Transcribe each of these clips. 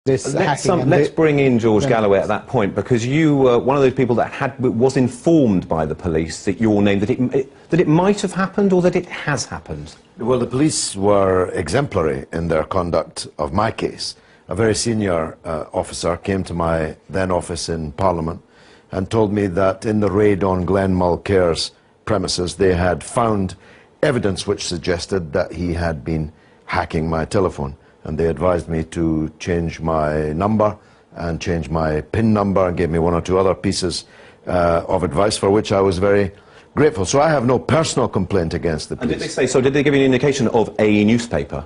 this hacking. Let's bring in George Galloway at that point, because you were one of those people that was informed by the police that your name, that it might have happened or that it has happened. Well, the police were exemplary in their conduct of my case. A very senior officer came to my then office in Parliament and told me that in the raid on Glenn Mulcair's premises they had found evidence which suggested that he had been hacking my telephone, and they advised me to change my number and change my PIN number and gave me one or two other pieces of advice for which I was very grateful. So I have no personal complaint against the police. And did they say so? Did they give you an indication of a newspaper?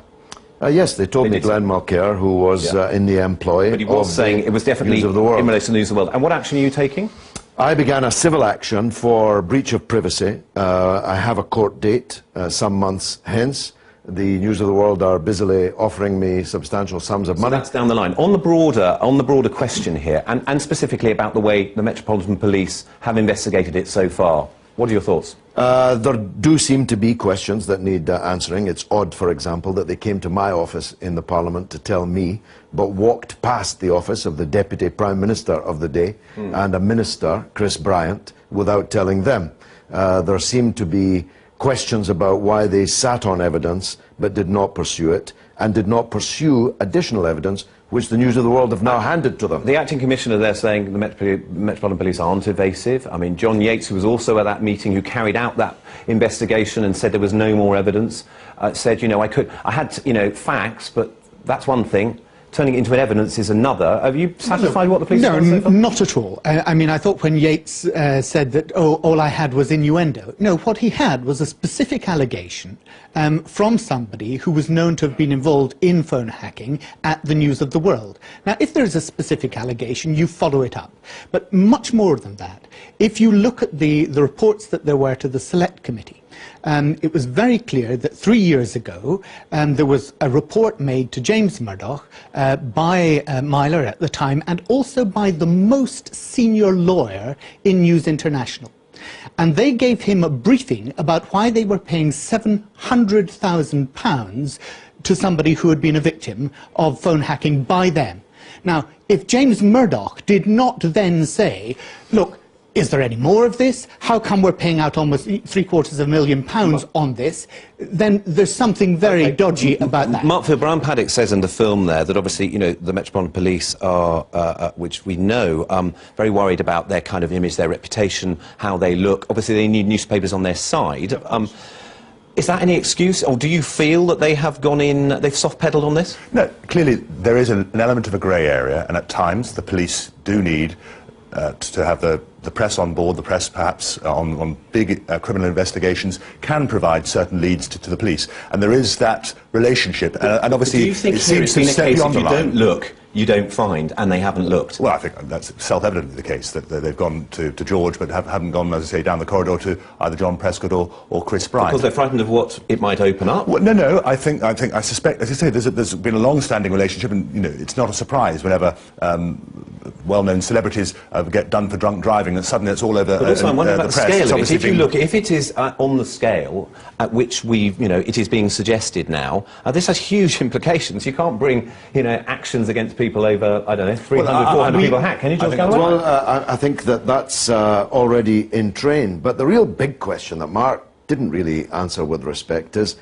Yes, they told me Glenn Mulcair, who was in the employ but he was saying it was definitely News of the World. In relation to News of the World. And what action are you taking? I began a civil action for breach of privacy. I have a court date some months hence. The News of the World are busily offering me substantial sums of money. So that's down the line. On the broader question here, and specifically about the way the Metropolitan Police have investigated it so far, what are your thoughts? There do seem to be questions that need answering. It's odd, for example, that they came to my office in the Parliament to tell me, but walked past the office of the Deputy Prime Minister of the day and a Minister, Chris Bryant, without telling them. There seem to be questions about why they sat on evidence but did not pursue it, and did not pursue additional evidence which the News of the World have now handed to them. The Acting Commissioner, they're saying the Metropolitan Police aren't evasive. I mean, John Yates, who was also at that meeting, who carried out that investigation and said there was no more evidence, said, you know, I had, you know, facts, but that's one thing. Turning it into an evidence is another. Are you satisfied with what the police have done so far? No, not at all. I mean, I thought when Yates said that, oh, all I had was innuendo. No, what he had was a specific allegation from somebody who was known to have been involved in phone hacking at the News of the World. Now, if there is a specific allegation, you follow it up. But much more than that, if you look at the reports that there were to the Select Committee, it was very clear that 3 years ago there was a report made to James Murdoch by Myler at the time, and also by the most senior lawyer in News International. And they gave him a briefing about why they were paying £700,000 to somebody who had been a victim of phone hacking by them. Now, if James Murdoch did not then say, look, is there any more of this? How come we're paying out almost £750,000 on this? Then there's something very dodgy about that. Mark Brian Paddock says in the film there that obviously, you know, the Metropolitan Police are, which we know, very worried about their kind of image, their reputation, how they look. Obviously, they need newspapers on their side. Is that any excuse, or do you feel that they have gone in, they've soft-pedalled on this? No, clearly there is an element of a grey area, and at times the police do need to have the press on board. The press, perhaps, on big criminal investigations, can provide certain leads to the police. And there is that relationship. And obviously, do you think it seems to step beyond the line. If you don't look, you don't find, and they haven't looked? Well, I think that's self-evidently the case, that they've gone to George, but haven't gone, as I say, down the corridor to either John Prescott or Chris Bryant. Because they're frightened of what it might open up? Well, no, I suspect, as you say, there's been a long-standing relationship, and, you know, it's not a surprise whenever well-known celebrities get done for drunk driving, and suddenly it's all over but also, I'm wondering about the scale of it. If you look, if it is on the scale at which it is being suggested now, this has huge implications. You can't bring, you know, actions against people over, I don't know, 300, 400 people hacked. Can you, George Galloway? Well, I think that's already in train. But the real big question that Mark didn't really answer with respect is,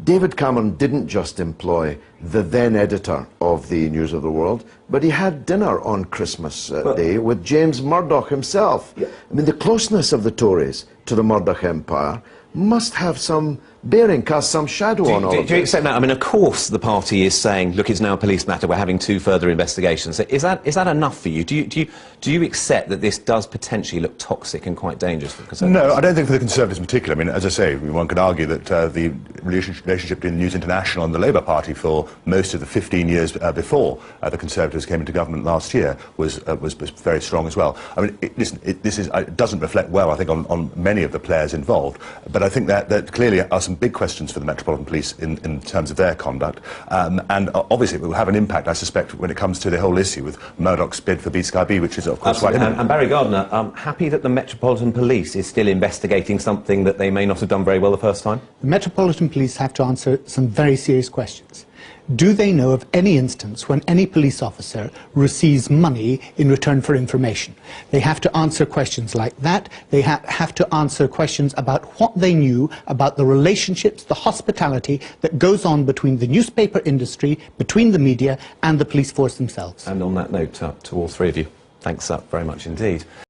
David Cameron didn't just employ the then editor of the News of the World, but he had dinner on Christmas Day with James Murdoch himself. Yeah. I mean, the closeness of the Tories to the Murdoch empire must have some bearing, cast some shadow on all of this. Do you accept that? I mean, of course the party is saying, look, it's now a police matter, we're having 2 further investigations. Is that enough for you? Do you accept that this does potentially look toxic and quite dangerous for the Conservatives? No, I don't think for the Conservatives in particular. I mean, as I say, one could argue that the relationship between News International and the Labour Party for most of the 15 years before the Conservatives came into government last year was very strong as well. I mean, it doesn't reflect well, I think, on many of the players involved, but I think that clearly are some big questions for the Metropolitan Police in terms of their conduct, and obviously it will have an impact, I suspect, when it comes to the whole issue with Murdoch's bid for B-Sky B, which is, of course, quite imminent. And Barry Gardiner, happy that the Metropolitan Police is still investigating something that they may not have done very well the first time? The Metropolitan Police have to answer some very serious questions. Do they know of any instance when any police officer receives money in return for information? They have to answer questions like that. They have to answer questions about what they knew about the relationships, the hospitality that goes on between the newspaper industry, between the media and the police force themselves. And on that note, to all three of you, thanks very much indeed.